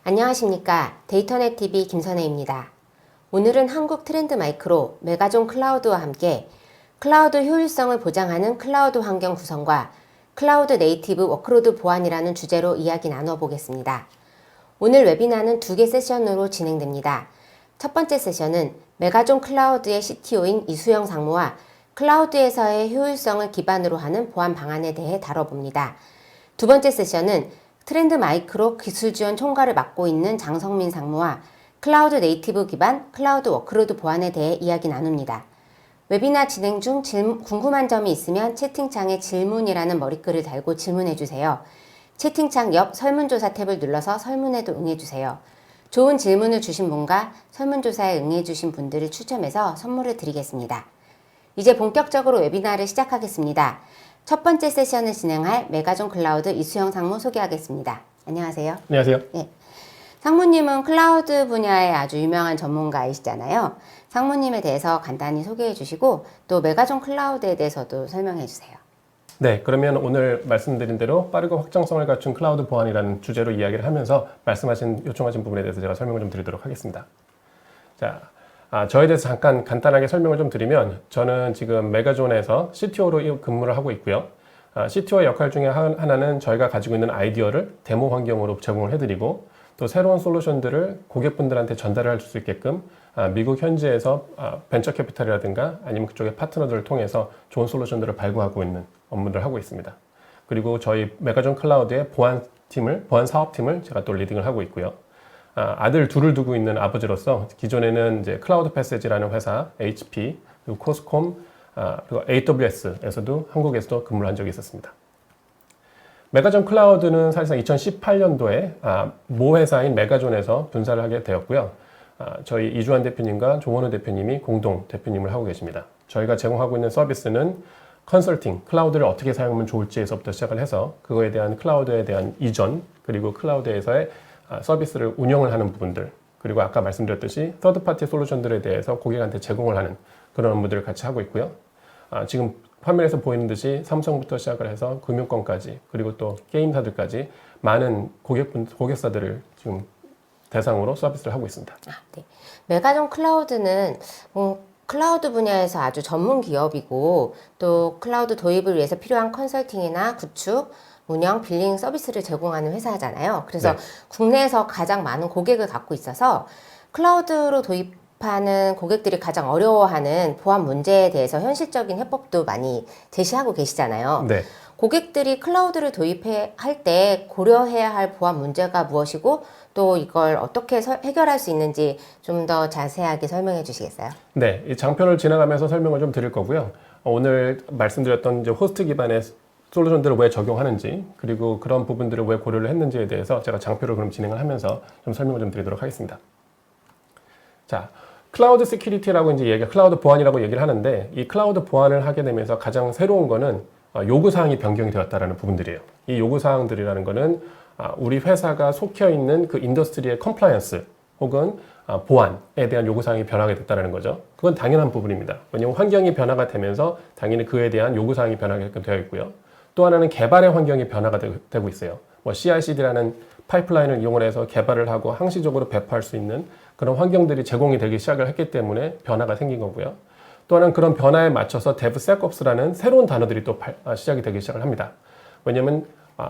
안녕하십니까. 데이터넷TV 김선혜입니다. 오늘은 한국 트렌드 마이크로 메가존 클라우드와 함께 클라우드 효율성을 보장하는 클라우드 환경 구성과 클라우드 네이티브 워크로드 보안이라는 주제로 이야기 나눠보겠습니다. 오늘 웨비나는 2개 세션으로 진행됩니다. 첫 번째 세션은 메가존 클라우드의 CTO인 이수영 상무와 클라우드에서의 효율성을 기반으로 하는 보안 방안에 대해 다뤄봅니다. 두 번째 세션은 트렌드 마이크로 기술 지원 총괄을 맡고 있는 장성민 상무와 클라우드 네이티브 기반 클라우드 워크로드 보안에 대해 이야기 나눕니다. 웨비나 진행 중 궁금한 점이 있으면 채팅창에 질문이라는 머리글을 달고 질문해주세요. 채팅창 옆 설문조사 탭을 눌러서 설문에도 응해주세요. 좋은 질문을 주신 분과 설문조사에 응해주신 분들을 추첨해서 선물을 드리겠습니다. 이제 본격적으로 웨비나를 시작하겠습니다. 첫 번째 세션을 진행할 메가존 클라우드 이수영 상무 소개하겠습니다. 안녕하세요. 안녕하세요. 네. 상무님은 클라우드 분야의 아주 유명한 전문가이시잖아요. 상무님에 대해서 간단히 소개해 주시고 또 메가존 클라우드에 대해서도 설명해 주세요. 네, 그러면 오늘 말씀드린 대로 빠르고 확장성을 갖춘 클라우드 보안이라는 주제로 이야기를 하면서 요청하신 부분에 대해서 제가 설명을 좀 드리도록 하겠습니다. 자, 저에 대해서 잠깐 간단하게 설명을 좀 드리면 저는 지금 메가존에서 CTO로 근무를 하고 있고요. CTO의 역할 중에 하나는 저희가 가지고 있는 아이디어를 데모 환경으로 제공을 해드리고 또 새로운 솔루션들을 고객분들한테 전달할 수 있게끔 미국 현지에서 벤처 캐피탈이라든가 아니면 그쪽의 파트너들을 통해서 좋은 솔루션들을 발굴하고 있는 업무를 하고 있습니다. 그리고 저희 메가존 클라우드의 보안 사업팀을 제가 또 리딩을 하고 있고요. 아들 둘을 두고 있는 아버지로서 기존에는 이제 클라우드 패세지라는 회사, HP, 그리고 코스콤, 그리고 AWS에서도 한국에서도 근무를 한 적이 있었습니다. 메가존 클라우드는 사실상 2018년도에 모 회사인 메가존에서 분사를 하게 되었고요. 저희 이주환 대표님과 조원우 대표님이 공동 대표님을 하고 계십니다. 저희가 제공하고 있는 서비스는 컨설팅, 클라우드를 어떻게 사용하면 좋을지에서부터 시작을 해서 그거에 대한 클라우드에 대한 이전, 그리고 클라우드에서의 서비스를 운영을 하는 부분들, 그리고 아까 말씀드렸듯이 서드파티 솔루션들에 대해서 고객한테 제공을 하는 그런 업무들을 같이 하고 있고요. 지금 화면에서 보이는 듯이 삼성부터 시작을 해서 금융권까지 그리고 또 게임사들까지 많은 고객사들을 지금 대상으로 서비스를 하고 있습니다. 네. 메가존 클라우드는 클라우드 분야에서 아주 전문 기업이고 또 클라우드 도입을 위해서 필요한 컨설팅이나 구축, 운영, 빌링 서비스를 제공하는 회사잖아요. 그래서 네. 국내에서 가장 많은 고객을 갖고 있어서 클라우드로 도입하는 고객들이 가장 어려워하는 보안 문제에 대해서 현실적인 해법도 많이 제시하고 계시잖아요. 네. 고객들이 클라우드를 도입할 때 고려해야 할 보안 문제가 무엇이고 또 이걸 어떻게 해결할 수 있는지 좀 더 자세하게 설명해 주시겠어요? 네, 이 장편을 지나가면서 설명을 좀 드릴 거고요. 오늘 말씀드렸던 이제 호스트 기반의 솔루션들을 왜 적용하는지 그리고 그런 부분들을 왜 고려를 했는지에 대해서 제가 장표를 그럼 진행을 하면서 좀 설명을 좀 드리도록 하겠습니다. 자, 클라우드 시큐리티라고 이제 클라우드 보안이라고 얘기를 하는데 이 클라우드 보안을 하게 되면서 가장 새로운 거는 요구사항이 변경이 되었다라는 부분들이에요. 이 요구사항들이라는 거는 우리 회사가 속해 있는 그 인더스트리의 컴플라이언스 혹은 보안에 대한 요구사항이 변하게 됐다는 거죠. 그건 당연한 부분입니다. 왜냐하면 환경이 변화가 되면서 당연히 그에 대한 요구사항이 변하게끔 되어 있고요. 또 하나는 개발의 환경이 변화가 되고 있어요. CI/CD라는 파이프라인을 이용을 해서 개발을 하고 항시적으로 배포할 수 있는 그런 환경들이 제공이 되기 시작을 했기 때문에 변화가 생긴 거고요. 또 하나는 그런 변화에 맞춰서 DevSecOps라는 새로운 단어들이 또 시작이 되기 시작을 합니다. 왜냐하면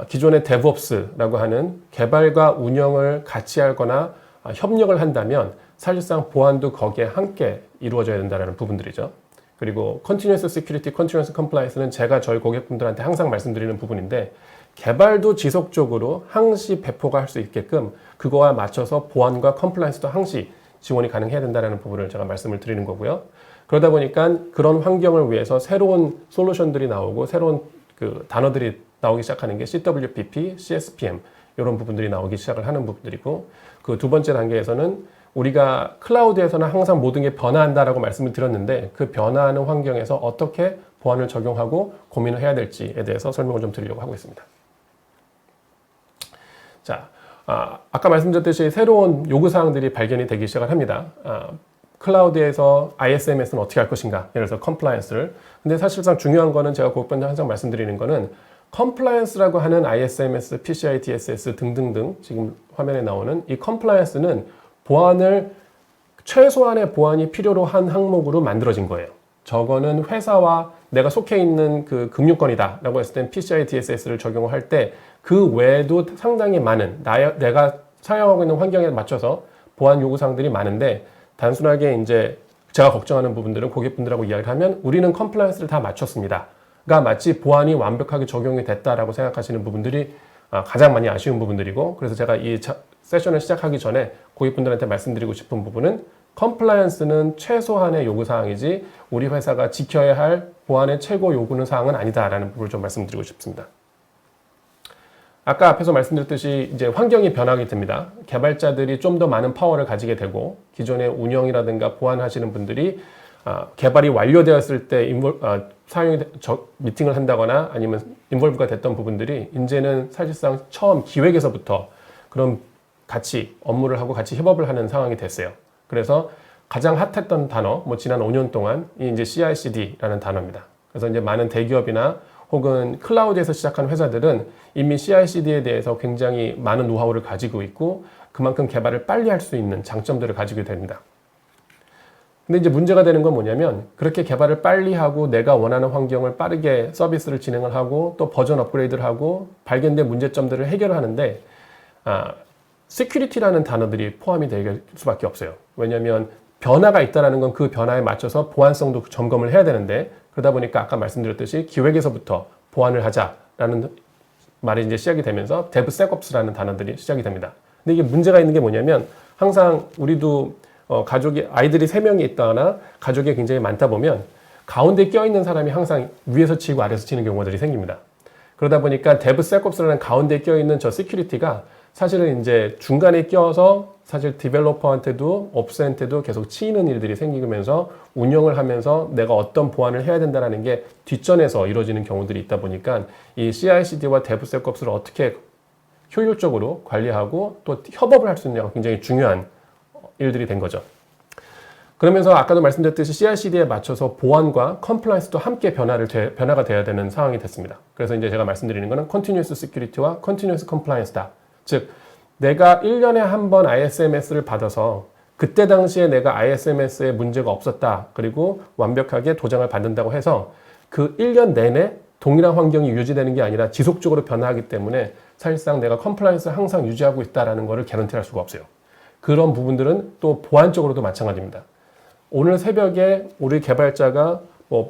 기존의 DevOps라고 하는 개발과 운영을 같이 하거나 협력을 한다면 사실상 보안도 거기에 함께 이루어져야 된다는 부분들이죠. 그리고 Continuous Security, Continuous Compliance는 제가 저희 고객분들한테 항상 말씀드리는 부분인데 개발도 지속적으로 항시 배포가 할 수 있게끔 그거와 맞춰서 보안과 컴플라이언스도 항시 지원이 가능해야 된다는 부분을 제가 말씀을 드리는 거고요. 그러다 보니까 그런 환경을 위해서 새로운 솔루션들이 나오고 새로운 그 단어들이 나오기 시작하는 게 CWPP, CSPM 이런 부분들이 나오기 시작을 하는 부분들이고 그 두 번째 단계에서는 우리가 클라우드에서는 항상 모든 게 변화한다라고 말씀을 드렸는데 그 변화하는 환경에서 어떻게 보안을 적용하고 고민을 해야 될지에 대해서 설명을 좀 드리려고 하고 있습니다. 자, 아까 말씀드렸듯이 새로운 요구사항들이 발견이 되기 시작을 합니다. 클라우드에서 ISMS는 어떻게 할 것인가, 예를 들어서 컴플라이언스를. 근데 사실상 중요한 거는 제가 고객분들 항상 말씀드리는 거는 컴플라이언스라고 하는 ISMS, PCI DSS 등등등 지금 화면에 나오는 이 컴플라이언스는 보안을 최소한의 보안이 필요로 한 항목으로 만들어진 거예요. 저거는 회사와 내가 속해 있는 그 금융권이다 라고 했을 땐 PCI DSS를 적용할 때 그 외에도 상당히 많은 내가 사용하고 있는 환경에 맞춰서 보안 요구사항들이 많은데 단순하게 이제 제가 걱정하는 부분들은 고객분들하고 이야기를 하면 우리는 컴플라이언스를 다 맞췄습니다. 가 마치 보안이 완벽하게 적용이 됐다라고 생각하시는 부분들이 가장 많이 아쉬운 부분들이고 그래서 제가 이 세션을 시작하기 전에 고객분들한테 말씀드리고 싶은 부분은 컴플라이언스는 최소한의 요구사항이지 우리 회사가 지켜야 할 보안의 최고 요구는 사항은 아니다라는 부분을 좀 말씀드리고 싶습니다. 아까 앞에서 말씀드렸듯이 이제 환경이 변하게 됩니다. 개발자들이 좀 더 많은 파워를 가지게 되고 기존의 운영이라든가 보안하시는 분들이 개발이 완료되었을 때 미팅을 한다거나 아니면 인볼브가 됐던 부분들이 이제는 사실상 처음 기획에서부터 그런 같이 업무를 하고 같이 협업을 하는 상황이 됐어요. 그래서 가장 핫했던 단어, 지난 5년 동안 이 이제 CI/CD라는 단어입니다. 그래서 이제 많은 대기업이나 혹은 클라우드에서 시작한 회사들은 이미 CI/CD에 대해서 굉장히 많은 노하우를 가지고 있고 그만큼 개발을 빨리 할 수 있는 장점들을 가지게 됩니다. 근데 이제 문제가 되는 건 뭐냐면 그렇게 개발을 빨리 하고 내가 원하는 환경을 빠르게 서비스를 진행을 하고 또 버전 업그레이드를 하고 발견된 문제점들을 해결하는데 시큐리티라는 단어들이 포함이 될 수밖에 없어요. 왜냐하면 변화가 있다는 건 그 변화에 맞춰서 보안성도 점검을 해야 되는데 그러다 보니까 아까 말씀드렸듯이 기획에서부터 보안을 하자라는 말이 이제 시작이 되면서 DevSecOps라는 단어들이 시작이 됩니다. 근데 이게 문제가 있는 게 뭐냐면 항상 우리도 가족이 아이들이 3명이 있다거나 가족이 굉장히 많다 보면 가운데 껴있는 사람이 항상 위에서 치고 아래에서 치는 경우들이 생깁니다. 그러다 보니까 DevSecOps라는 가운데 껴있는 저 시큐리티가 사실은 이제 중간에 껴서 사실 디벨로퍼한테도 업스한테도 계속 치이는 일들이 생기면서 운영을 하면서 내가 어떤 보안을 해야 된다는 게 뒷전에서 이루어지는 경우들이 있다 보니까 이 CI/CD와 DevSecOps를 어떻게 효율적으로 관리하고 또 협업을 할 수 있느냐가 굉장히 중요한 일들이 된 거죠. 그러면서 아까도 말씀드렸듯이 CI/CD에 맞춰서 보안과 컴플라이언스도 함께 변화가 돼야 되는 상황이 됐습니다. 그래서 이제 제가 말씀드리는 거는 Continuous Security와 Continuous Compliance다. 즉, 내가 1년에 한 번 ISMS를 받아서 그때 당시에 내가 ISMS에 문제가 없었다. 그리고 완벽하게 도장을 받는다고 해서 그 1년 내내 동일한 환경이 유지되는 게 아니라 지속적으로 변화하기 때문에 사실상 내가 컴플라이언스를 항상 유지하고 있다는 것을 개런티할 수가 없어요. 그런 부분들은 또 보안적으로도 마찬가지입니다. 오늘 새벽에 우리 개발자가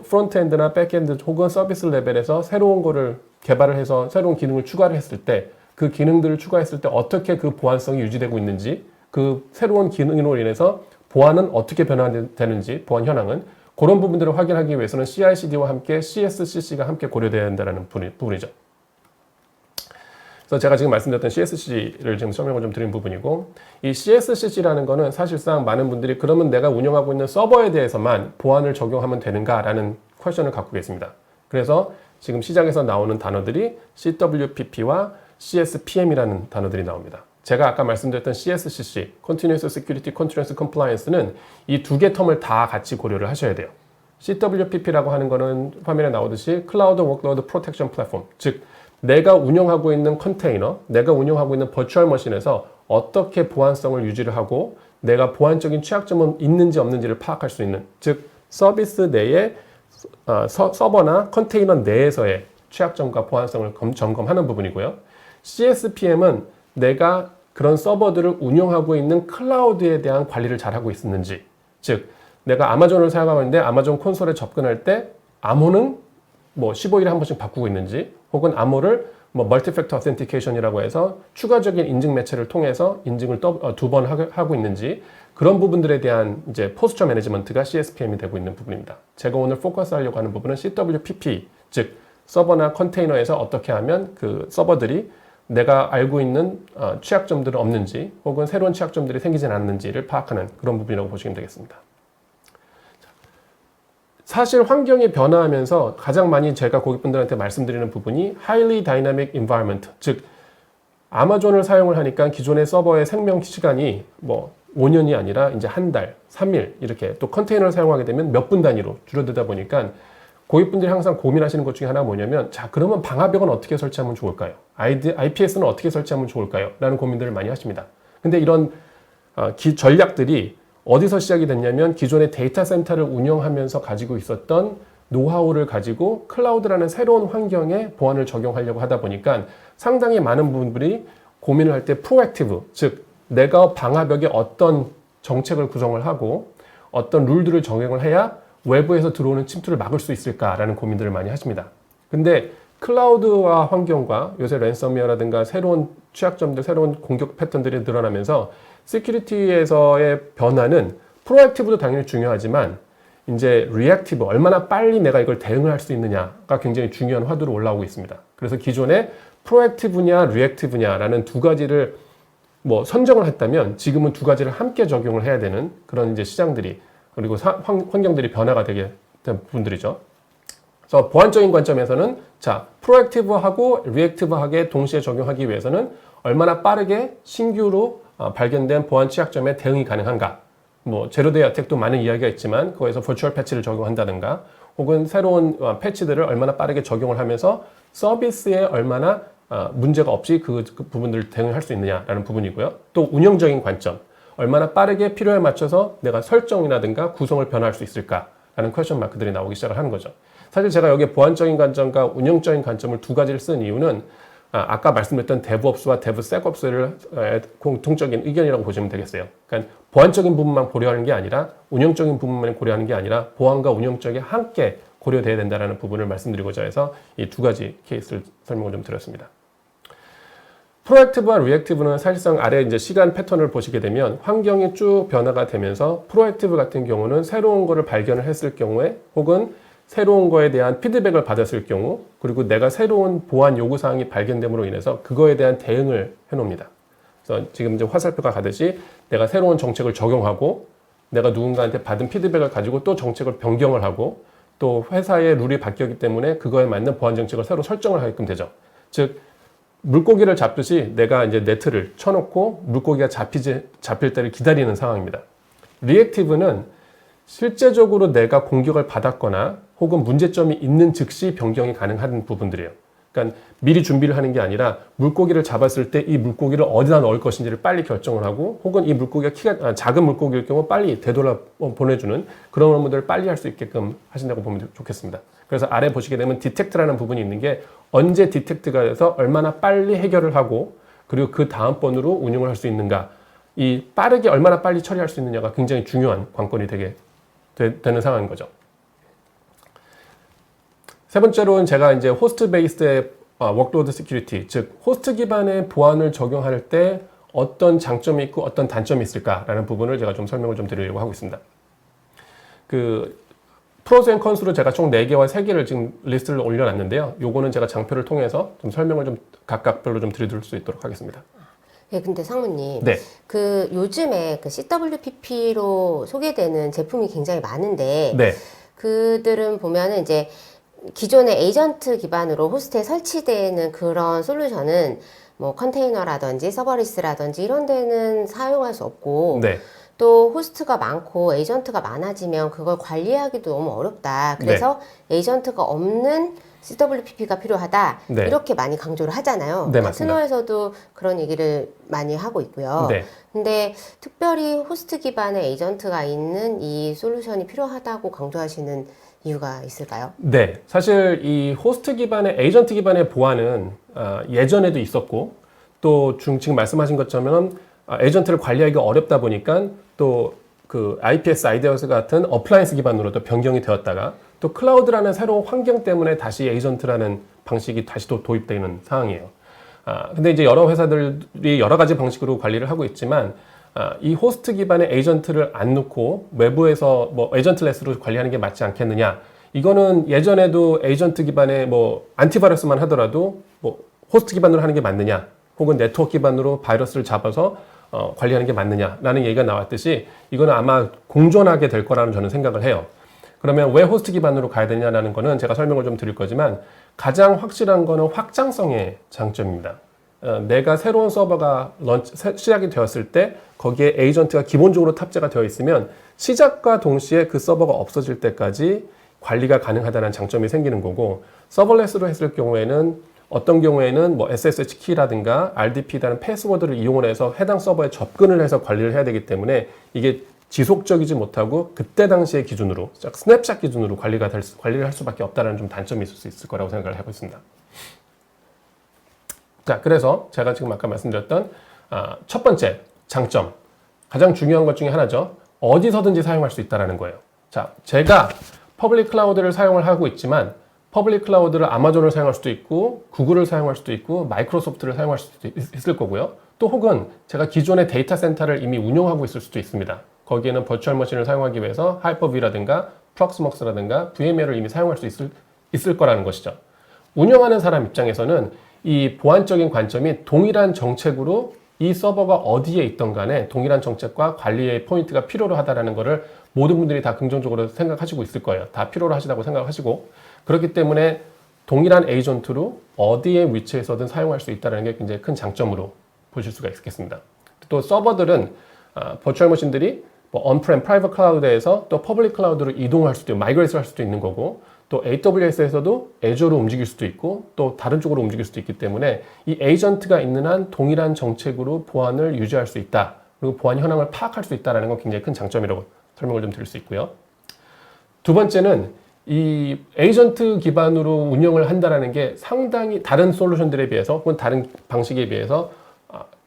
프론트엔드나 백엔드 혹은 서비스 레벨에서 새로운 거를 개발을 해서 새로운 기능을 추가를 했을 때 그 기능들을 추가했을 때 어떻게 그 보안성이 유지되고 있는지 그 새로운 기능으로 인해서 보안은 어떻게 변화되는지 보안 현황은 그런 부분들을 확인하기 위해서는 CI/CD와 함께 CSCC가 함께 고려되어야 한다는 부분이죠. 그래서 제가 지금 말씀드렸던 CSCC를 지금 설명을 좀 드린 부분이고 이 CSCC라는 거는 사실상 많은 분들이 그러면 내가 운영하고 있는 서버에 대해서만 보안을 적용하면 되는가라는 퀘션을 갖고 계십니다. 그래서 지금 시장에서 나오는 단어들이 CWPP와 CSPM이라는 단어들이 나옵니다. 제가 아까 말씀드렸던 CSCC, Continuous Security, Continuous Compliance는 이 두 개 텀을 다 같이 고려를 하셔야 돼요. CWPP라고 하는 거는 화면에 나오듯이 Cloud Workload Protection Platform, 즉 내가 운영하고 있는 컨테이너, 내가 운영하고 있는 버추얼 머신에서 어떻게 보안성을 유지를 하고 내가 보안적인 취약점은 있는지 없는지를 파악할 수 있는, 즉 서비스 내에 서버나 컨테이너 내에서의 취약점과 보안성을 점검하는 부분이고요. CSPM은 내가 그런 서버들을 운영하고 있는 클라우드에 대한 관리를 잘하고 있었는지, 즉 내가 아마존을 사용하고 있는데 아마존 콘솔에 접근할 때 암호는 15일에 한 번씩 바꾸고 있는지, 혹은 암호를 멀티팩터 어센티케이션이라고 해서 추가적인 인증 매체를 통해서 인증을 2번 하고 있는지, 그런 부분들에 대한 이제 포스처 매니지먼트가 CSPM이 되고 있는 부분입니다. 제가 오늘 포커스 하려고 하는 부분은 CWPP, 즉 서버나 컨테이너에서 어떻게 하면 그 서버들이 내가 알고 있는 취약점들은 없는지 혹은 새로운 취약점들이 생기진 않는지를 파악하는 그런 부분이라고 보시면 되겠습니다. 사실 환경이 변화하면서 가장 많이 제가 고객분들한테 말씀드리는 부분이 Highly Dynamic Environment, 즉 아마존을 사용을 하니까 기존의 서버의 생명 시간이 5년이 아니라 이제 한 달, 3일 이렇게, 또 컨테이너를 사용하게 되면 몇 분 단위로 줄어들다 보니까 고객분들이 항상 고민하시는 것 중에 하나가 뭐냐면, 자, 그러면 방화벽은 어떻게 설치하면 좋을까요? IPS는 어떻게 설치하면 좋을까요? 라는 고민들을 많이 하십니다. 근데 이런 전략들이 어디서 시작이 됐냐면, 기존의 데이터 센터를 운영하면서 가지고 있었던 노하우를 가지고 클라우드라는 새로운 환경에 보안을 적용하려고 하다 보니까 상당히 많은 분들이 고민을 할 때 프로액티브, 즉 내가 방화벽에 어떤 정책을 구성을 하고 어떤 룰들을 적용을 해야 외부에서 들어오는 침투를 막을 수 있을까라는 고민들을 많이 하십니다. 근데 클라우드화 환경과 요새 랜섬웨어라든가 새로운 취약점들, 새로운 공격 패턴들이 늘어나면서 시큐리티에서의 변화는 프로액티브도 당연히 중요하지만 이제 리액티브, 얼마나 빨리 내가 이걸 대응을 할 수 있느냐가 굉장히 중요한 화두로 올라오고 있습니다. 그래서 기존에 프로액티브냐 리액티브냐라는 두 가지를 뭐 선정을 했다면 지금은 두 가지를 함께 적용을 해야 되는 그런 이제 시장들이, 그리고 환경들이 변화가 되게 된 부분들이죠. 그래서 보안적인 관점에서는 자, 프로액티브하고 리액티브하게 동시에 적용하기 위해서는 얼마나 빠르게 신규로 발견된 보안 취약점에 대응이 가능한가. 뭐 제로데이 어택도 많은 이야기가 있지만 거기서 버추얼 패치를 적용한다든가 혹은 새로운 패치들을 얼마나 빠르게 적용을 하면서 서비스에 얼마나 문제가 없이 그 부분들을 대응할 수 있느냐라는 부분이고요. 또 운영적인 관점, 얼마나 빠르게 필요에 맞춰서 내가 설정이라든가 구성을 변화할 수 있을까라는 퀘스천 마크들이 나오기 시작을 하는 거죠. 사실 제가 여기 보안적인 관점과 운영적인 관점을 두 가지를 쓴 이유는 아까 말씀드렸던 DevOps와 DevSecOps를 공통적인 의견이라고 보시면 되겠어요. 그러니까 보안적인 부분만 고려하는 게 아니라 운영적인 부분만 고려하는 게 아니라 보안과 운영 쪽에 함께 고려돼야 된다는 부분을 말씀드리고자 해서 이 두 가지 케이스를 설명을 좀 드렸습니다. 프로액티브와 리액티브는 사실상 아래 이제 시간 패턴을 보시게 되면 환경이 쭉 변화가 되면서 프로액티브 같은 경우는 새로운 거를 발견을 했을 경우에 혹은 새로운 거에 대한 피드백을 받았을 경우, 그리고 내가 새로운 보안 요구사항이 발견됨으로 인해서 그거에 대한 대응을 해놓습니다. 그래서 지금 이제 화살표가 가듯이 내가 새로운 정책을 적용하고 내가 누군가한테 받은 피드백을 가지고 또 정책을 변경을 하고 또 회사의 룰이 바뀌었기 때문에 그거에 맞는 보안 정책을 새로 설정을 하게끔 되죠. 즉, 물고기를 잡듯이 내가 이제 네트를 쳐놓고 물고기가 잡힐 때를 기다리는 상황입니다. 리액티브는 실제적으로 내가 공격을 받았거나 혹은 문제점이 있는 즉시 변경이 가능한 부분들이에요. 그러니까 미리 준비를 하는 게 아니라 물고기를 잡았을 때 이 물고기를 어디다 넣을 것인지를 빨리 결정을 하고 혹은 이 물고기가 작은 물고기일 경우 빨리 되돌아 보내주는 그런 업무들을 빨리 할 수 있게끔 하신다고 보면 좋겠습니다. 그래서 아래 보시게 되면 디텍트라는 부분이 있는 게 언제 디텍트가 돼서 얼마나 빨리 해결을 하고 그리고 그 다음번으로 운영을 할 수 있는가, 이 빠르게 얼마나 빨리 처리할 수 있느냐가 굉장히 중요한 관건이 되는 상황인 거죠. 세 번째로는 제가 이제 호스트 베이스의 워크로드 시큐리티, 즉 호스트 기반의 보안을 적용할 때 어떤 장점이 있고 어떤 단점이 있을까라는 부분을 제가 좀 설명을 좀 드리려고 하고 있습니다. 그 프로스 앤 컨스로 제가 총 4개와 3개를 지금 리스트를 올려놨는데요. 요거는 제가 장표를 통해서 좀 설명을 좀 각각별로 좀 드릴 수 있도록 하겠습니다. 예, 근데 상무님, 네. 그 요즘에 그 CWPP로 소개되는 제품이 굉장히 많은데, 네. 그들은 보면은 이제 기존의 에이전트 기반으로 호스트에 설치되는 그런 솔루션은 뭐 컨테이너라든지 서버리스라든지 이런 데는 사용할 수 없고, 네. 또 호스트가 많고 에이전트가 많아지면 그걸 관리하기도 너무 어렵다. 그래서 에이전트가 없는 CWPP가 필요하다. 네. 이렇게 많이 강조를 하잖아요. 네, 맞습니다. 트노에서도 그런 얘기를 많이 하고 있고요. 네. 근데 특별히 호스트 기반의 에이전트가 있는 이 솔루션이 필요하다고 강조하시는 이유가 있을까요? 네, 사실 이 호스트 기반의 에이전트 기반의 보안은 예전에도 있었고 또 지금 말씀하신 것처럼 에이전트를 관리하기가 어렵다 보니까 또 그 IPS, IDOS 같은 어플라이언스 기반으로도 변경이 되었다가 또 클라우드라는 새로운 환경 때문에 다시 에이전트라는 방식이 다시 또 도입되는 상황이에요. 근데 이제 여러 회사들이 여러 가지 방식으로 관리를 하고 있지만 이 호스트 기반의 에이전트를 안 넣고 외부에서 뭐 에이전트레스로 관리하는 게 맞지 않겠느냐. 이거는 예전에도 에이전트 기반의 뭐 안티바이러스만 하더라도 뭐 호스트 기반으로 하는 게 맞느냐. 혹은 네트워크 기반으로 바이러스를 잡아서 관리하는 게 맞느냐라는 얘기가 나왔듯이 이거는 아마 공존하게 될 거라는 저는 생각을 해요. 그러면 왜 호스트 기반으로 가야 되냐라는 거는 제가 설명을 좀 드릴 거지만 가장 확실한 거는 확장성의 장점입니다. 내가 새로운 서버가 시작이 되었을 때 거기에 에이전트가 기본적으로 탑재가 되어 있으면 시작과 동시에 그 서버가 없어질 때까지 관리가 가능하다는 장점이 생기는 거고, 서버레스로 했을 경우에는 어떤 경우에는 뭐 SSH 키라든가 RDP라는 패스워드를 이용을 해서 해당 서버에 접근을 해서 관리를 해야 되기 때문에 이게 지속적이지 못하고 그때 당시의 기준으로 스냅샷 기준으로 관리를 할 수밖에 없다는 좀 단점이 있을 수 있을 거라고 생각을 하고 있습니다. 자, 그래서 제가 지금 아까 말씀드렸던 첫 번째 장점, 가장 중요한 것 중에 하나죠. 어디서든지 사용할 수 있다는 거예요. 자, 제가 퍼블릭 클라우드를 사용을 하고 있지만 퍼블릭 클라우드를 아마존을 사용할 수도 있고 구글을 사용할 수도 있고 마이크로소프트를 사용할 수도 있을 거고요. 또 혹은 제가 기존의 데이터 센터를 이미 운영하고 있을 수도 있습니다. 거기에는 버추얼 머신을 사용하기 위해서 하이퍼비라든가 프록스먹스라든가 VMware를 이미 사용할 수 있을 거라는 것이죠. 운영하는 사람 입장에서는 이 보안적인 관점이 동일한 정책으로 이 서버가 어디에 있던 간에 동일한 정책과 관리의 포인트가 필요로 하다라는 것을 모든 분들이 다 긍정적으로 생각하시고 있을 거예요. 다 필요로 하시다고 생각하시고, 그렇기 때문에 동일한 에이전트로 어디에 위치해서든 사용할 수 있다는 게 굉장히 큰 장점으로 보실 수가 있겠습니다. 또 서버들은 버추얼 머신들이 뭐 언프렘 프라이빗 클라우드에서 또 퍼블릭 클라우드로 이동할 수도 있고 마이그레이트 할 수도 있는 거고, 또 AWS에서도 애저로 움직일 수도 있고 또 다른 쪽으로 움직일 수도 있기 때문에 이 에이전트가 있는 한 동일한 정책으로 보안을 유지할 수 있다. 그리고 보안 현황을 파악할 수 있다는 건 굉장히 큰 장점이라고 설명을 좀 드릴 수 있고요. 두 번째는 이 에이전트 기반으로 운영을 한다는 게 상당히 다른 솔루션들에 비해서 혹은 다른 방식에 비해서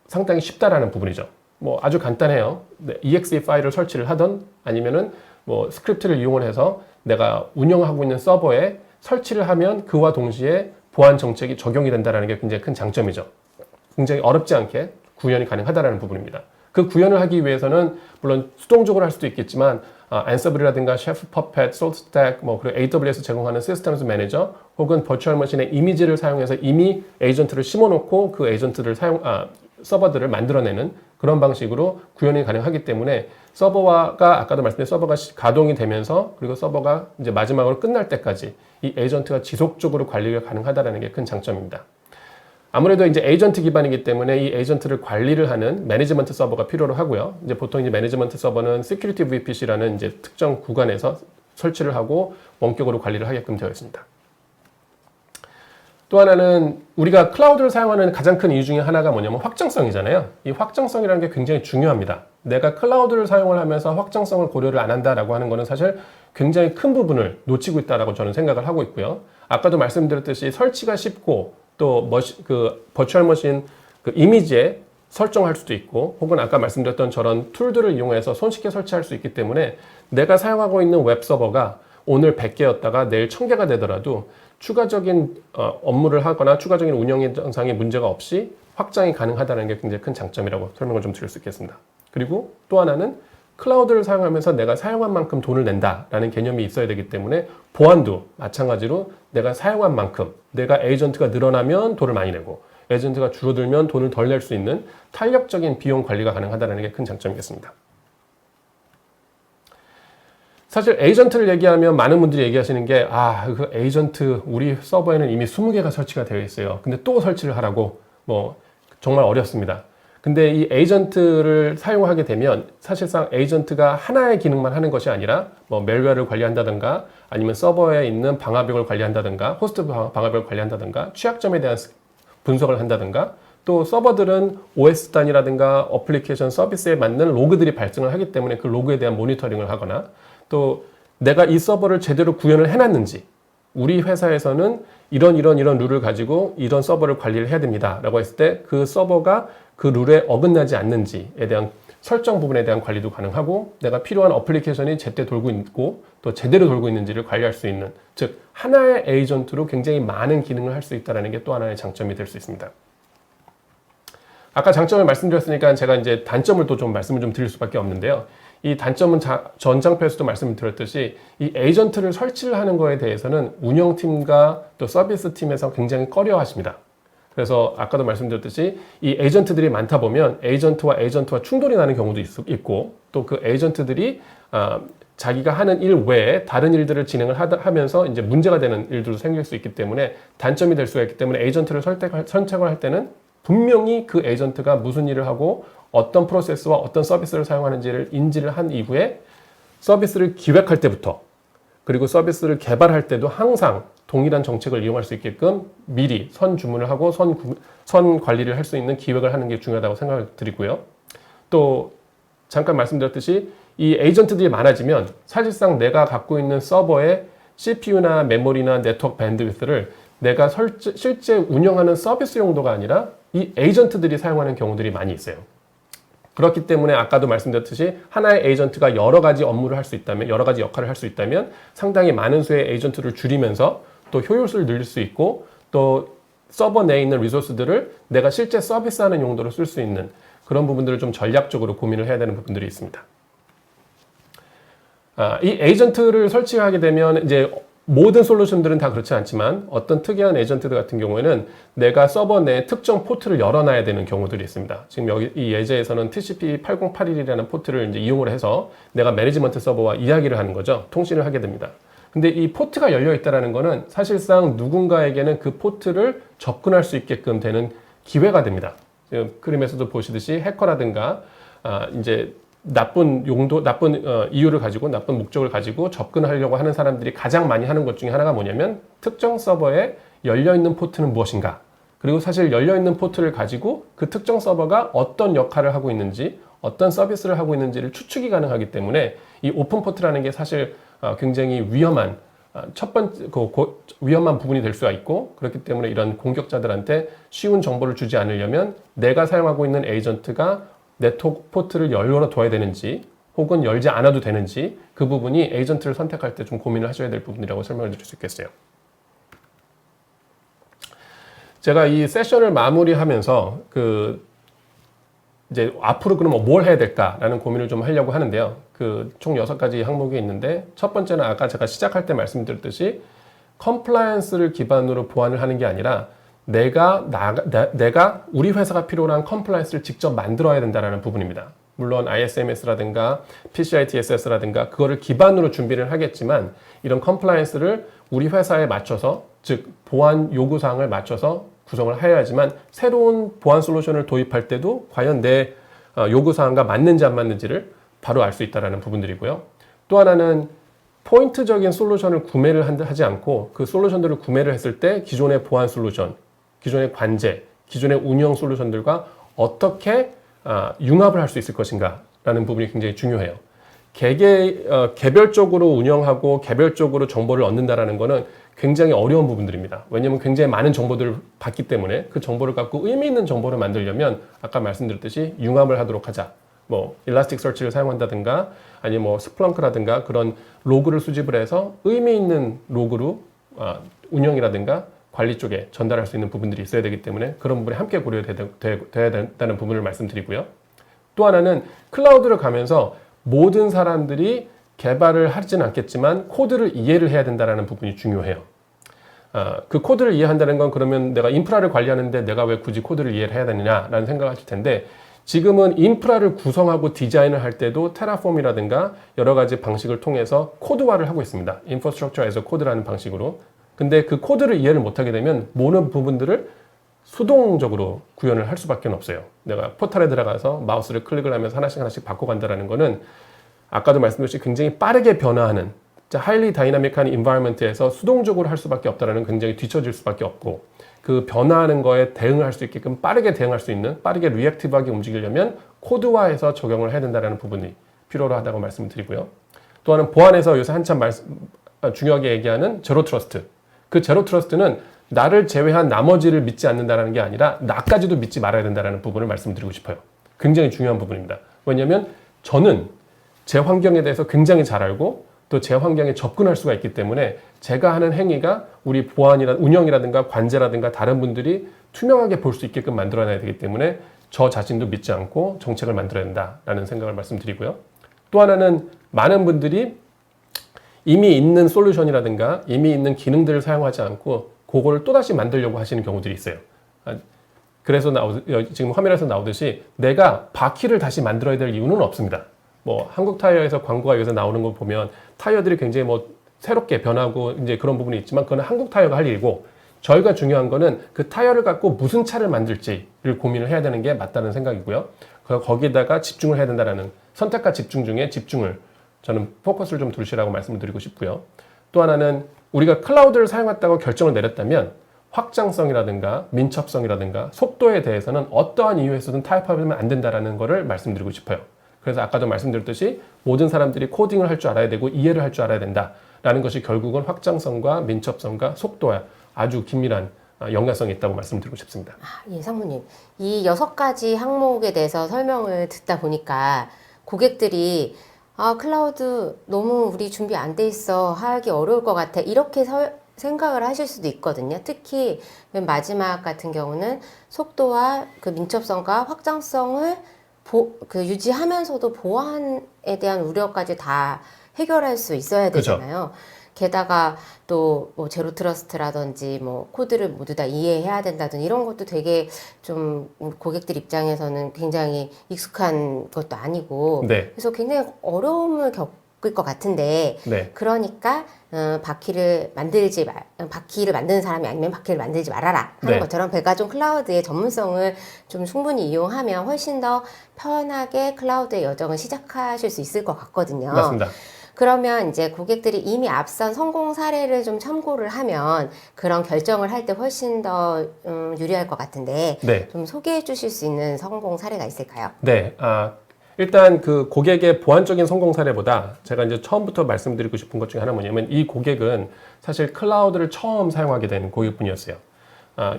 상당히 쉽다라는 부분이죠. 뭐 아주 간단해요. exe 파일을 설치를 하던 아니면은 뭐 스크립트를 이용을 해서 내가 운영하고 있는 서버에 설치를 하면 그와 동시에 보안 정책이 적용이 된다는 게 굉장히 큰 장점이죠. 굉장히 어렵지 않게 구현이 가능하다는 부분입니다. 그 구현을 하기 위해서는 물론 수동적으로 할 수도 있겠지만 앤서블이라든가 셰프 퍼펫, 솔스택, 뭐 그리고 AWS 제공하는 시스템스 매니저 혹은 버추얼 머신의 이미지를 사용해서 이미 에이전트를 심어놓고 그 에이전트를 서버들을 만들어내는 그런 방식으로 구현이 가능하기 때문에 서버가 아까도 말씀드린 서버가 가동이 되면서 그리고 서버가 이제 마지막으로 끝날 때까지 이 에이전트가 지속적으로 관리가 가능하다는 게 큰 장점입니다. 아무래도 이제 에이전트 기반이기 때문에 이 에이전트를 관리를 하는 매니지먼트 서버가 필요로 하고요. 이제 보통 이제 매니지먼트 서버는 Security VPC라는 이제 특정 구간에서 설치를 하고 원격으로 관리를 하게끔 되어 있습니다. 또 하나는 우리가 클라우드를 사용하는 가장 큰 이유 중에 하나가 뭐냐면 확장성이잖아요. 이 확장성이라는 게 굉장히 중요합니다. 내가 클라우드를 사용을 하면서 확장성을 고려를 안 한다라고 하는 거는 사실 굉장히 큰 부분을 놓치고 있다라고 저는 생각을 하고 있고요. 아까도 말씀드렸듯이 설치가 쉽고 또 버추얼 머신 그 이미지에 설정할 수도 있고 혹은 아까 말씀드렸던 저런 툴들을 이용해서 손쉽게 설치할 수 있기 때문에 내가 사용하고 있는 웹 서버가 오늘 100개였다가 내일 1000개가 되더라도 추가적인 업무를 하거나 추가적인 운영 현상에 문제가 없이 확장이 가능하다는 게 굉장히 큰 장점이라고 설명을 좀 드릴 수 있겠습니다. 그리고 또 하나는 클라우드를 사용하면서 내가 사용한 만큼 돈을 낸다라는 개념이 있어야 되기 때문에 보안도 마찬가지로 내가 사용한 만큼 내가 에이전트가 늘어나면 돈을 많이 내고 에이전트가 줄어들면 돈을 덜 낼 수 있는 탄력적인 비용 관리가 가능하다는 게 큰 장점이겠습니다. 사실 에이전트를 얘기하면 많은 분들이 얘기하시는 게 그 에이전트 우리 서버에는 이미 20개가 설치가 되어 있어요. 근데 또 설치를 하라고 뭐 정말 어렵습니다. 근데 이 에이전트를 사용하게 되면 사실상 에이전트가 하나의 기능만 하는 것이 아니라 뭐 멜웨어를 관리한다든가 아니면 서버에 있는 방화벽을 관리한다든가 호스트 방화벽을 관리한다든가 취약점에 대한 분석을 한다든가 또 서버들은 OS 단위라든가 어플리케이션 서비스에 맞는 로그들이 발생을 하기 때문에 그 로그에 대한 모니터링을 하거나 또 내가 이 서버를 제대로 구현을 해놨는지 우리 회사에서는 이런 룰을 가지고 이런 서버를 관리를 해야 됩니다 라고 했을 때 그 서버가 그 룰에 어긋나지 않는지에 대한 설정 부분에 대한 관리도 가능하고 내가 필요한 어플리케이션이 제때 돌고 있고 또 제대로 돌고 있는지를 관리할 수 있는 즉 하나의 에이전트로 굉장히 많은 기능을 할 수 있다는 게 또 하나의 장점이 될 수 있습니다. 아까 장점을 말씀드렸으니까 제가 이제 단점을 또 좀 말씀을 좀 드릴 수밖에 없는데요. 이 단점은 전 장표에서도 말씀드렸듯이 이 에이전트를 설치를 하는 거에 대해서는 운영팀과 또 서비스 팀에서 굉장히 꺼려 하십니다. 그래서 아까도 말씀드렸듯이 이 에이전트들이 많다 보면 에이전트와 충돌이 나는 경우도 있고 또 그 에이전트들이 자기가 하는 일 외에 다른 일들을 진행을 하면서 이제 문제가 되는 일들도 생길 수 있기 때문에 단점이 될 수가 있기 때문에 에이전트를 선택을 할 때는 분명히 그 에이전트가 무슨 일을 하고 어떤 프로세스와 어떤 서비스를 사용하는지를 인지를 한 이후에 서비스를 기획할 때부터 그리고 서비스를 개발할 때도 항상 동일한 정책을 이용할 수 있게끔 미리 선 주문을 하고 선 관리를 할 수 있는 기획을 하는 게 중요하다고 생각을 드리고요. 또 잠깐 말씀드렸듯이 이 에이전트들이 많아지면 사실상 내가 갖고 있는 서버의 CPU나 메모리나 네트워크 밴드위스를 내가 실제 운영하는 서비스 용도가 아니라 이 에이전트들이 사용하는 경우들이 많이 있어요. 그렇기 때문에 아까도 말씀드렸듯이 하나의 에이전트가 여러 가지 업무를 할 수 있다면, 여러 가지 역할을 할 수 있다면 상당히 많은 수의 에이전트를 줄이면서 또 효율성을 늘릴 수 있고 또 서버 내에 있는 리소스들을 내가 실제 서비스하는 용도로 쓸 수 있는 그런 부분들을 좀 전략적으로 고민을 해야 되는 부분들이 있습니다. 이 에이전트를 설치하게 되면 이제 모든 솔루션들은 다 그렇지 않지만 어떤 특이한 에이전트들 같은 경우에는 내가 서버 내에 특정 포트를 열어놔야 되는 경우들이 있습니다. 지금 여기 이 예제에서는 TCP 8081이라는 포트를 이제 이용을 해서 내가 매니지먼트 서버와 이야기를 하는 거죠. 통신을 하게 됩니다. 근데 이 포트가 열려 있다는 거는 사실상 누군가에게는 그 포트를 접근할 수 있게끔 되는 기회가 됩니다. 지금 그림에서도 보시듯이 해커라든가 이제 나쁜 이유를 가지고 나쁜 목적을 가지고 접근하려고 하는 사람들이 가장 많이 하는 것 중에 하나가 뭐냐면 특정 서버에 열려있는 포트는 무엇인가, 그리고 사실 열려있는 포트를 가지고 그 특정 서버가 어떤 역할을 하고 있는지 어떤 서비스를 하고 있는지를 추측이 가능하기 때문에 이 오픈 포트라는 게 사실 굉장히 위험한 위험한 부분이 될 수가 있고, 그렇기 때문에 이런 공격자들한테 쉬운 정보를 주지 않으려면 내가 사용하고 있는 에이전트가 네트워크 포트를 열어둬야 되는지 혹은 열지 않아도 되는지 그 부분이 에이전트를 선택할 때 좀 고민을 하셔야 될 부분이라고 설명을 드릴 수 있겠어요. 제가 이 세션을 마무리하면서 이제 앞으로 그러면 뭘 해야 될까라는 고민을 좀 하려고 하는데요. 총 6가지 항목이 있는데 첫 번째는 아까 제가 시작할 때 말씀드렸듯이 컴플라이언스를 기반으로 보완을 하는 게 아니라 내가 우리 회사가 필요로 한 컴플라이언스를 직접 만들어야 된다는 부분입니다. 물론 ISMS라든가 PCI DSS라든가 그거를 기반으로 준비를 하겠지만 이런 컴플라이언스를 우리 회사에 맞춰서, 즉 보안 요구사항을 맞춰서 구성을 해야지만 새로운 보안 솔루션을 도입할 때도 과연 내 요구사항과 맞는지 안 맞는지를 바로 알 수 있다는 부분들이고요. 또 하나는 포인트적인 솔루션을 구매를 하지 않고 그 솔루션들을 구매를 했을 때 기존의 보안 솔루션, 기존의 관제, 기존의 운영 솔루션들과 어떻게 융합을 할 수 있을 것인가 라는 부분이 굉장히 중요해요. 개별적으로 운영하고 개별적으로 정보를 얻는다라는 거는 굉장히 어려운 부분들입니다. 왜냐하면 굉장히 많은 정보들을 받기 때문에 그 정보를 갖고 의미 있는 정보를 만들려면 아까 말씀드렸듯이 융합을 하도록 하자. 뭐 일라스틱서치를 사용한다든가 아니면 뭐 스플렁크라든가 그런 로그를 수집을 해서 의미 있는 로그로 운영이라든가 관리 쪽에 전달할 수 있는 부분들이 있어야 되기 때문에 그런 부분이 함께 고려돼야 된다는 부분을 말씀드리고요. 또 하나는 클라우드를 가면서 모든 사람들이 개발을 하지는 않겠지만 코드를 이해를 해야 된다는 부분이 중요해요. 그 코드를 이해한다는 건 그러면 내가 인프라를 관리하는데 내가 왜 굳이 코드를 이해를 해야 되느냐라는 생각을 하실 텐데, 지금은 인프라를 구성하고 디자인을 할 때도 테라폼이라든가 여러 가지 방식을 통해서 코드화를 하고 있습니다. Infrastructure as a Code라는 방식으로. 근데 그 코드를 이해를 못하게 되면 모든 부분들을 수동적으로 구현을 할 수밖에 없어요. 내가 포털에 들어가서 마우스를 클릭을 하면서 하나씩 바꿔간다는 거는 아까도 말씀드렸듯이 굉장히 빠르게 변화하는 하이리 다이나믹한 인바이러먼트에서 수동적으로 할 수밖에 없다는 굉장히 뒤처질 수밖에 없고, 그 변화하는 거에 대응을 할 수 있게끔 빠르게 대응할 수 있는, 빠르게 리액티브하게 움직이려면 코드화해서 적용을 해야 된다는 부분이 필요로 하다고 말씀을 드리고요. 또 하나는 보안에서 요새 한참 중요하게 얘기하는 제로 트러스트. 그 제로 트러스트는 나를 제외한 나머지를 믿지 않는다는 게 아니라 나까지도 믿지 말아야 된다는 부분을 말씀드리고 싶어요. 굉장히 중요한 부분입니다. 왜냐하면 저는 제 환경에 대해서 굉장히 잘 알고 또 제 환경에 접근할 수가 있기 때문에 제가 하는 행위가 우리 운영이라든가 관제라든가 다른 분들이 투명하게 볼 수 있게끔 만들어놔야 되기 때문에 저 자신도 믿지 않고 정책을 만들어야 된다라는 생각을 말씀드리고요. 또 하나는 많은 분들이 이미 있는 솔루션이라든가 이미 있는 기능들을 사용하지 않고 그거를 또다시 만들려고 하시는 경우들이 있어요. 그래서 지금 화면에서 나오듯이 내가 바퀴를 다시 만들어야 될 이유는 없습니다. 뭐 한국 타이어에서 광고가 여기서 나오는 거 보면 타이어들이 굉장히 뭐 새롭게 변하고 이제 그런 부분이 있지만 그건 한국 타이어가 할 일이고, 저희가 중요한 거는 그 타이어를 갖고 무슨 차를 만들지를 고민을 해야 되는 게 맞다는 생각이고요. 거기다가 집중을 해야 된다는, 선택과 집중 중에 집중을 저는 포커스를 좀 두시라고 말씀을 드리고 싶고요. 또 하나는 우리가 클라우드를 사용했다고 결정을 내렸다면 확장성이라든가 민첩성이라든가 속도에 대해서는 어떠한 이유에서든 타협하면 안 된다라는 것을 말씀드리고 싶어요. 그래서 아까도 말씀드렸듯이 모든 사람들이 코딩을 할 줄 알아야 되고 이해를 할 줄 알아야 된다라는 것이 결국은 확장성과 민첩성과 속도와 아주 긴밀한 연관성이 있다고 말씀드리고 싶습니다. 예, 상무님. 이 6가지 항목에 대해서 설명을 듣다 보니까 고객들이 클라우드 너무 우리 준비 안 돼 있어. 하기 어려울 것 같아. 이렇게 생각을 하실 수도 있거든요. 특히 맨 마지막 같은 경우는 속도와 그 민첩성과 확장성을 유지하면서도 보안에 대한 우려까지 다 해결할 수 있어야 되잖아요. 게다가 또 뭐 제로 트러스트라든지 뭐 코드를 모두 다 이해해야 된다든지 이런 것도 되게 좀 고객들 입장에서는 굉장히 익숙한 것도 아니고 네. 그래서 굉장히 어려움을 겪을 것 같은데 네. 그러니까 바퀴를 만드는 사람이 아니면 바퀴를 만들지 말아라 하는 네. 것처럼 메가존 클라우드의 전문성을 좀 충분히 이용하면 훨씬 더 편하게 클라우드의 여정을 시작하실 수 있을 것 같거든요. 맞습니다. 그러면 이제 고객들이 이미 앞선 성공 사례를 좀 참고를 하면 그런 결정을 할 때 훨씬 더 유리할 것 같은데 네. 좀 소개해 주실 수 있는 성공 사례가 있을까요? 네. 일단 그 고객의 보안적인 성공 사례보다 제가 이제 처음부터 말씀드리고 싶은 것 중에 하나 뭐냐면 이 고객은 사실 클라우드를 처음 사용하게 된 고객분이었어요.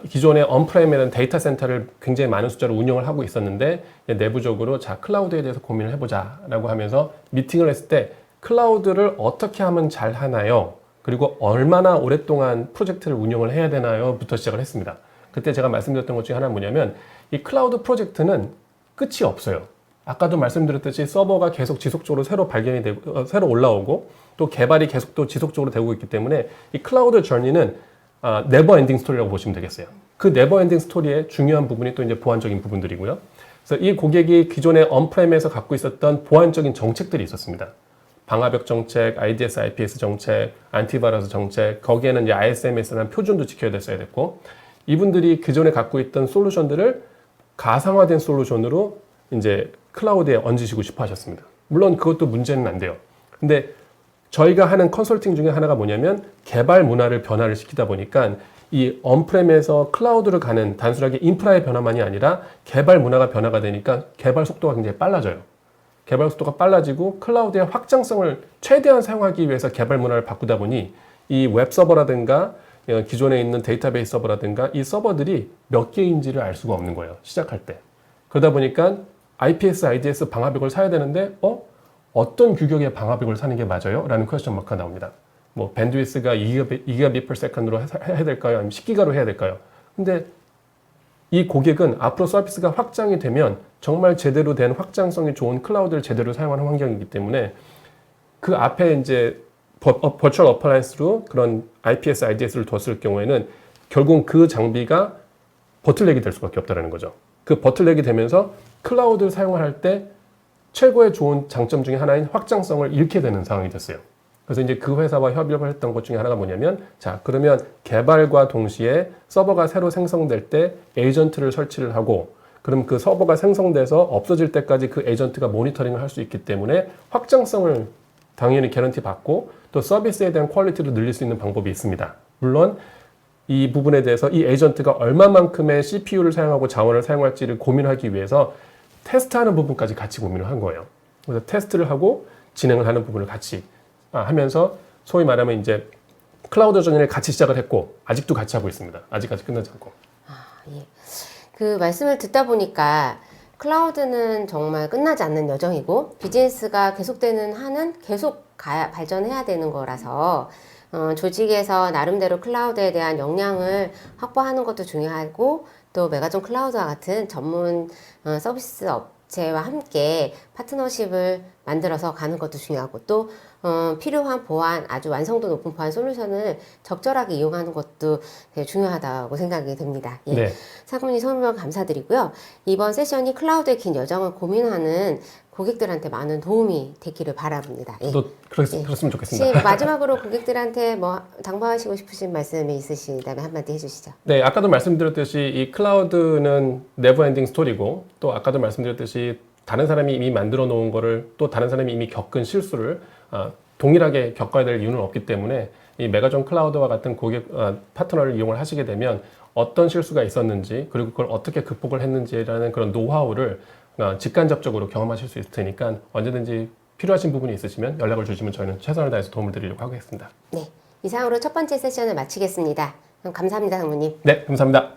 기존의 언프레임이라는 데이터 센터를 굉장히 많은 숫자로 운영을 하고 있었는데 내부적으로 자 클라우드에 대해서 고민을 해보자라고 하면서 미팅을 했을 때 클라우드를 어떻게 하면 잘 하나요? 그리고 얼마나 오랫동안 프로젝트를 운영을 해야 되나요? 부터 시작을 했습니다. 그때 제가 말씀드렸던 것 중에 하나는 뭐냐면 이 클라우드 프로젝트는 끝이 없어요. 아까도 말씀드렸듯이 서버가 계속 지속적으로 새로 발견이 되고 새로 올라오고 또 개발이 계속 또 지속적으로 되고 있기 때문에 이 클라우드 저니는 네버 엔딩 스토리라고 보시면 되겠어요. 그 네버 엔딩 스토리의 중요한 부분이 또 이제 보안적인 부분들이고요. 그래서 이 고객이 기존에 언프렘에서 갖고 있었던 보안적인 정책들이 있었습니다. 방화벽 정책, IDS, IPS 정책, 안티바이러스 정책, 거기에는 이제 ISMS라는 표준도 지켜야 됐어야 됐고, 이분들이 기존에 갖고 있던 솔루션들을 가상화된 솔루션으로 이제 클라우드에 얹으시고 싶어 하셨습니다. 물론 그것도 문제는 안 돼요. 근데 저희가 하는 컨설팅 중에 하나가 뭐냐면 개발 문화를 변화를 시키다 보니까 이 언프렘에서 클라우드를 가는 단순하게 인프라의 변화만이 아니라 개발 문화가 변화가 되니까 개발 속도가 굉장히 빨라져요. 개발 속도가 빨라지고 클라우드의 확장성을 최대한 사용하기 위해서 개발 문화를 바꾸다 보니 이 웹서버라든가 기존에 있는 데이터베이스 서버라든가 이 서버들이 몇 개인지를 알 수가 없는 거예요. 시작할 때. 그러다 보니까 IPS, IDS 방화벽을 사야 되는데 어떤 규격의 방화벽을 사는 게 맞아요? 라는 퀘스천 마크가 나옵니다. 뭐 밴드위스가 2GB per second로 해야 될까요? 아니면 10기가로 해야 될까요? 근데 이 고객은 앞으로 서비스가 확장이 되면 정말 제대로 된 확장성이 좋은 클라우드를 제대로 사용하는 환경이기 때문에 그 앞에 이제 버추얼 어플라이언스로 그런 IPS, IDS를 뒀을 경우에는 결국 그 장비가 버틀렉이 될 수밖에 없다는 거죠. 그 버틀렉이 되면서 클라우드를 사용할 때 최고의 좋은 장점 중에 하나인 확장성을 잃게 되는 상황이 됐어요. 그래서 이제 그 회사와 협업을 했던 것 중에 하나가 뭐냐면 자 그러면 개발과 동시에 서버가 새로 생성될 때 에이전트를 설치를 하고 그럼 그 서버가 생성돼서 없어질 때까지 그 에이전트가 모니터링을 할 수 있기 때문에 확장성을 당연히 개런티 받고 또 서비스에 대한 퀄리티를 늘릴 수 있는 방법이 있습니다. 물론 이 부분에 대해서 이 에이전트가 얼마만큼의 CPU를 사용하고 자원을 사용할지를 고민하기 위해서 테스트하는 부분까지 같이 고민을 한 거예요. 그래서 테스트를 하고 진행을 하는 부분을 같이 하면서 소위 말하면 이제 클라우드 전쟁을 같이 시작을 했고 아직도 같이 하고 있습니다. 아직까지 끝나지 않고. 예. 그 말씀을 듣다 보니까 클라우드는 정말 끝나지 않는 여정이고 비즈니스가 계속되는 한은 계속 발전해야 되는 거라서 조직에서 나름대로 클라우드에 대한 역량을 확보하는 것도 중요하고 또 메가존 클라우드와 같은 전문 서비스 업체와 함께 파트너십을 만들어서 가는 것도 중요하고 또 필요한 보안, 아주 완성도 높은 보안 솔루션을 적절하게 이용하는 것도 되게 중요하다고 생각이 됩니다. 예. 네. 상무님 설명 감사드리고요. 이번 세션이 클라우드의 긴 여정을 고민하는 고객들한테 많은 도움이 되기를 바라봅니다. 예. 그렇으면 좋겠습니다. 마지막으로 고객들한테 뭐 당부하시고 싶으신 말씀이 있으시다면 한마디 해주시죠. 네, 아까도 말씀드렸듯이 이 클라우드는 네버 엔딩 스토리고 또 아까도 말씀드렸듯이 다른 사람이 이미 만들어 놓은 거를 또 다른 사람이 이미 겪은 실수를 동일하게 겪어야 될 이유는 없기 때문에 이 메가존 클라우드와 같은 고객 파트너를 이용을 하시게 되면 어떤 실수가 있었는지 그리고 그걸 어떻게 극복을 했는지라는 그런 노하우를 직간접적으로 경험하실 수 있을 테니까 언제든지 필요하신 부분이 있으시면 연락을 주시면 저희는 최선을 다해서 도움을 드리려고 하겠습니다. 네, 이상으로 첫 번째 세션을 마치겠습니다. 그럼 감사합니다, 상무님. 네, 감사합니다.